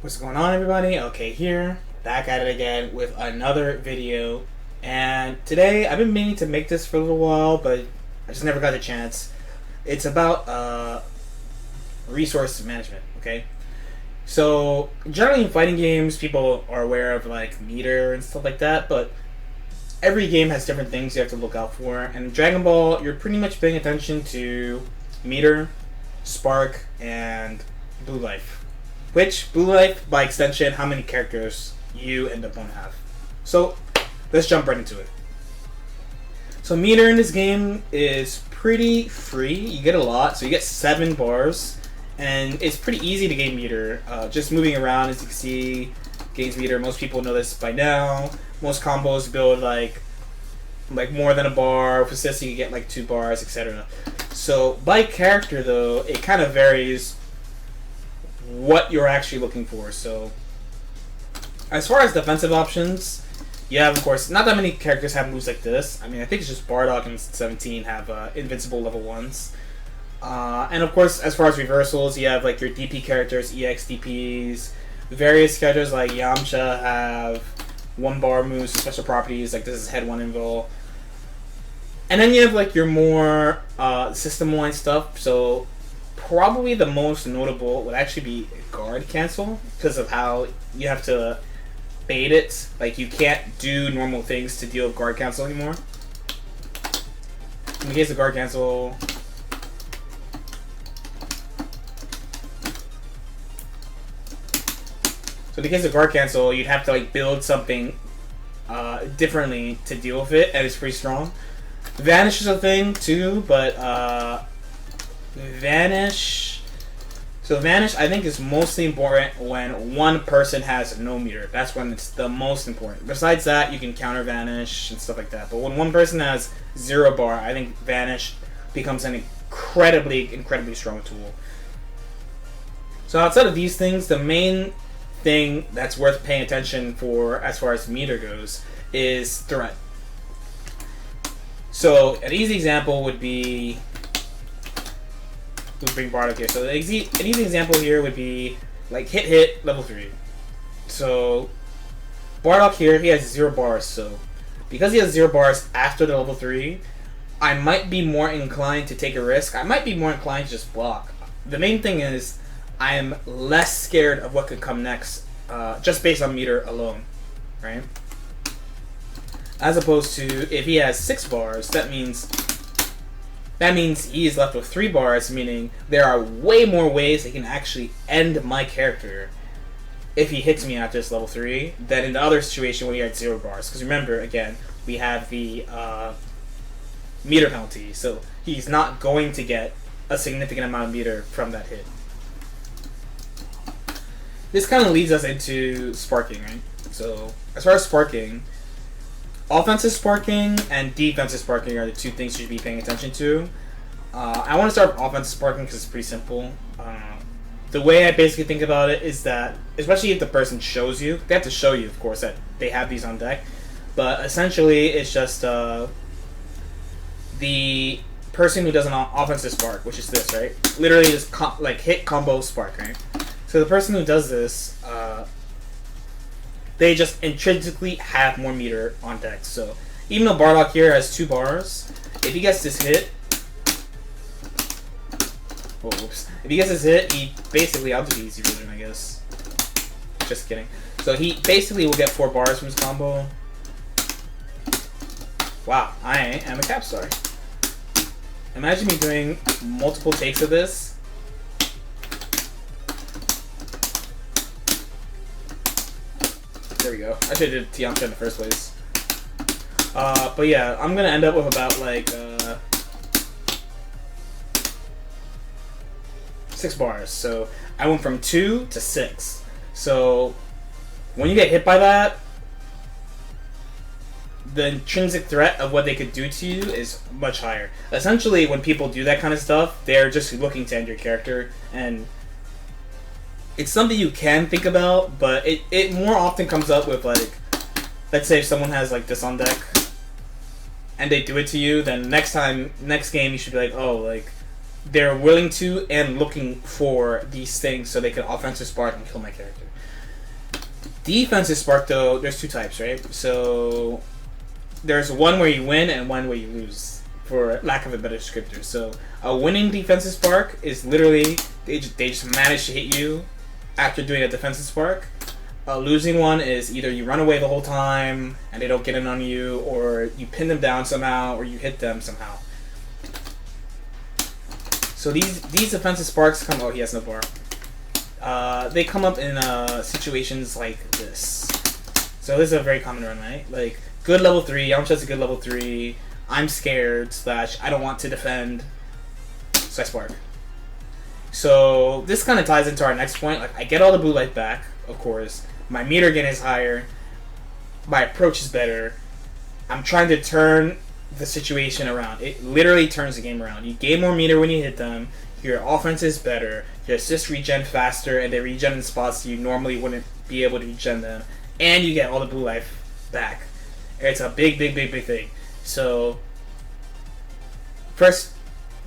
What's going on, everybody? Okay, here, back at it again with another video. And today, I've been meaning to make this for a little while, but I just never got a chance. It's about resource management, okay? So, generally in fighting games, people are aware of like meter and stuff like that, but every game has different things you have to look out for. And in Dragon Ball, you're pretty much paying attention to meter, spark, and blue life. Which, blue life, by extension, how many characters you and the opponent have. So, let's jump right into it. So, meter in this game is pretty free. You get a lot. So, you get 7 bars. And it's pretty easy to gain meter. Just moving around, as you can see, gains meter. Most people know this by now. Most combos build like more than a bar. With this, you get like 2 bars, etc. So, by character, though, it kind of varies what you're actually looking for. So, as far as defensive options, you have, of course, not that many characters have moves like this. I mean, I think it's just Bardock and 17 have invincible level 1s. And of course, as far as reversals, you have like your DP characters, EX DPs. Various characters like Yamcha have 1 bar moves, special properties, like this is head 1 invul. And then you have like your more system-wide stuff. So, probably the most notable would actually be guard cancel, because of how you have to bait it. Like, you can't do normal things to deal with guard cancel anymore. In the case of guard cancel, you'd have to like build something differently to deal with it, and it's pretty strong. Vanish is a thing too, but Vanish. So Vanish, I think, is mostly important when one person has no meter. That's when it's the most important. Besides that, you can counter Vanish and stuff like that. But when one person has 0 bar, I think Vanish becomes an incredibly strong tool. So outside of these things, the main thing that's worth paying attention for as far as meter goes is threat. So an easy example would be, we'll bring Bardock here. So an easy example here would be like hit level 3. So Bardock here, he has 0 bars. So because he has 0 bars after the level 3, I might be more inclined to take a risk. I might be more inclined to just block. The main thing is I am less scared of what could come next, just based on meter alone, right? As opposed to if he has 6 bars, that means he is left with 3 bars, meaning there are way more ways he can actually end my character if he hits me at this level 3 than in the other situation when he had 0 bars. Because remember, again, we have the meter penalty, so he's not going to get a significant amount of meter from that hit. This kind of leads us into sparking, right? So, as far as sparking, offensive sparking and defensive sparking are the 2 things you should be paying attention to. I want to start with offensive sparking because it's pretty simple. The way I basically think about it is that, especially if the person shows you, they have to show you, of course, that they have these on deck. But essentially, it's just the person who does an offensive spark, which is this, right? Literally just hit combo spark, right? So the person who does this, they just intrinsically have more meter on deck. So even though Bardock here has 2 bars, if he gets this hit, if he gets this hit, he basically, I'll do the easy version, I guess. Just kidding. So he basically will get 4 bars from his combo. Wow, I am a cap star. Imagine me doing multiple takes of this. There we go. I should have did Tiamcha in the first place. But yeah, I'm gonna end up with about like 6 bars. So I went from 2 to 6. So when you get hit by that, the intrinsic threat of what they could do to you is much higher. Essentially, when people do that kind of stuff, they're just looking to end your character, and it's something you can think about, but it more often comes up with, like, let's say if someone has like this on deck and they do it to you, then next game you should be like, oh, like, they're willing to and looking for these things so they can offensive spark and kill my character. Defensive spark, though, there's two types, right? So there's one where you win and one where you lose, for lack of a better descriptor. So a winning defensive spark is literally they just manage to hit you after doing a defensive spark. A losing one is either you run away the whole time and they don't get in on you, or you pin them down somehow, or you hit them somehow. So these defensive sparks come. Oh, he has no bar. They come up in situations like this. So this is a very common run, right? Like, good level 3, Yamcha's a good level 3, I'm scared, / I don't want to defend, so I spark. So this kind of ties into our next point. Like, I get all the blue life back, of course, my meter gain is higher, my approach is better, I'm trying to turn the situation around. It literally turns the game around. You gain more meter when you hit them, your offense is better, your assists regen faster, and they regen in spots you normally wouldn't be able to regen them, and you get all the blue life back. It's a big thing. So, first,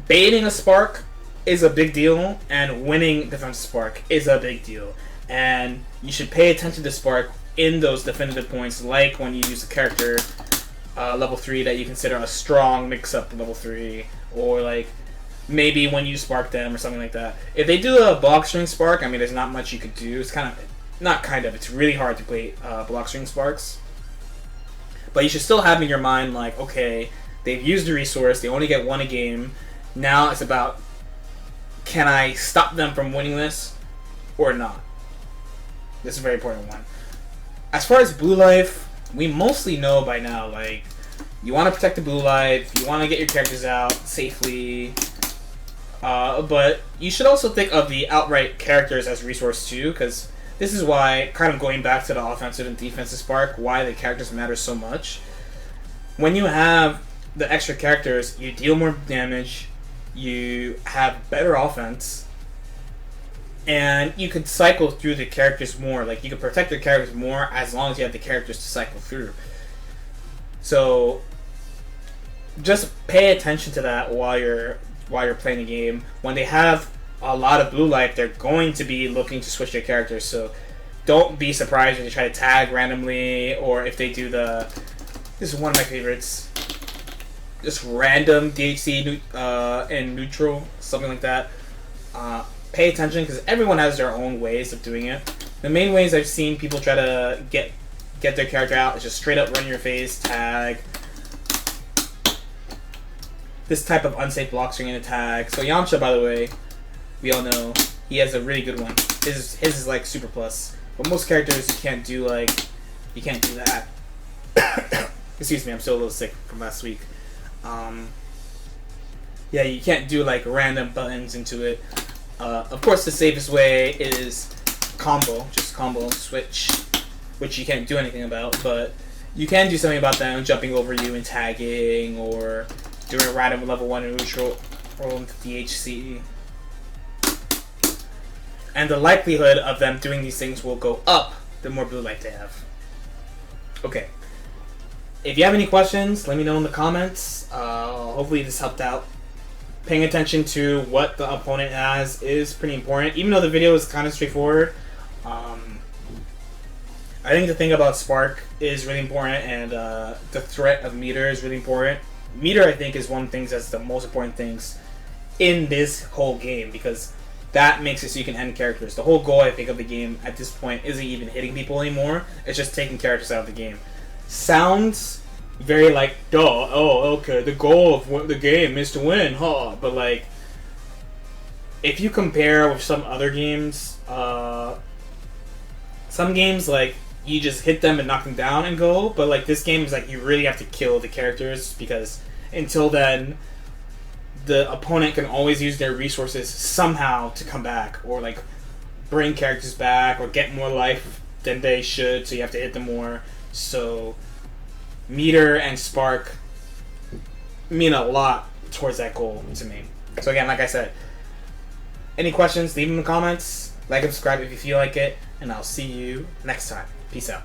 baiting a spark is a big deal, and winning defensive spark is a big deal. And you should pay attention to spark in those definitive points, like when you use a character level 3 that you consider a strong mix-up level 3, or like maybe when you spark them or something like that. If they do a block string spark, I mean, there's not much you could do. It's it's really hard to play block string sparks. But you should still have in your mind, like, okay, they've used the resource, they only get one a game. Now it's about, can I stop them from winning this or not? This is a very important one. As far as blue life, we mostly know by now, like, you want to protect the blue life, you want to get your characters out safely, but you should also think of the outright characters as resource too, because this is why, kind of going back to the offensive and defensive spark, why the characters matter so much. When you have the extra characters, you deal more damage, you have better offense, and you can cycle through the characters more. Like, you can protect the characters more as long as you have the characters to cycle through. So just pay attention to that while you're playing the game. When they have a lot of blue life, they're going to be looking to switch their characters, so don't be surprised when they try to tag randomly, or if they do this is one of my favorites, just random DHC in neutral, something like that. Pay attention, because everyone has their own ways of doing it. The main ways I've seen people try to get their character out is just straight up run your face, tag, this type of unsafe block string and attack. So Yamcha, by the way, we all know he has a really good one. His is like super plus. But most characters you can't do that. Excuse me, I'm still a little sick from last week. Yeah, you can't do like random buttons into it. Of course, the safest way is combo, just combo switch, which you can't do anything about, but you can do something about them jumping over you and tagging, or doing a random level 1 in neutral, roll into DHC. And the likelihood of them doing these things will go up the more blue life they have. Okay. If you have any questions, let me know in the comments. Hopefully this helped out. Paying attention to what the opponent has is pretty important. Even though the video is kind of straightforward, I think the thing about Spark is really important, and the threat of meter is really important. Meter, I think, is one of the things that's the most important things in this whole game, because that makes it so you can end characters. The whole goal, I think, of the game at this point isn't even hitting people anymore. It's just taking characters out of the game. Sounds very like, duh, oh, okay, the goal of the game is to win, huh? But, like, if you compare with some other games, some games, like, you just hit them and knock them down and go, but, like, this game is, like, you really have to kill the characters, because until then, the opponent can always use their resources somehow to come back, or, like, bring characters back, or get more life than they should, so you have to hit them more. So meter and spark mean a lot towards that goal to me. So again, like I said, any questions, leave them in the comments. Like and subscribe if you feel like it, and I'll see you next time. Peace out.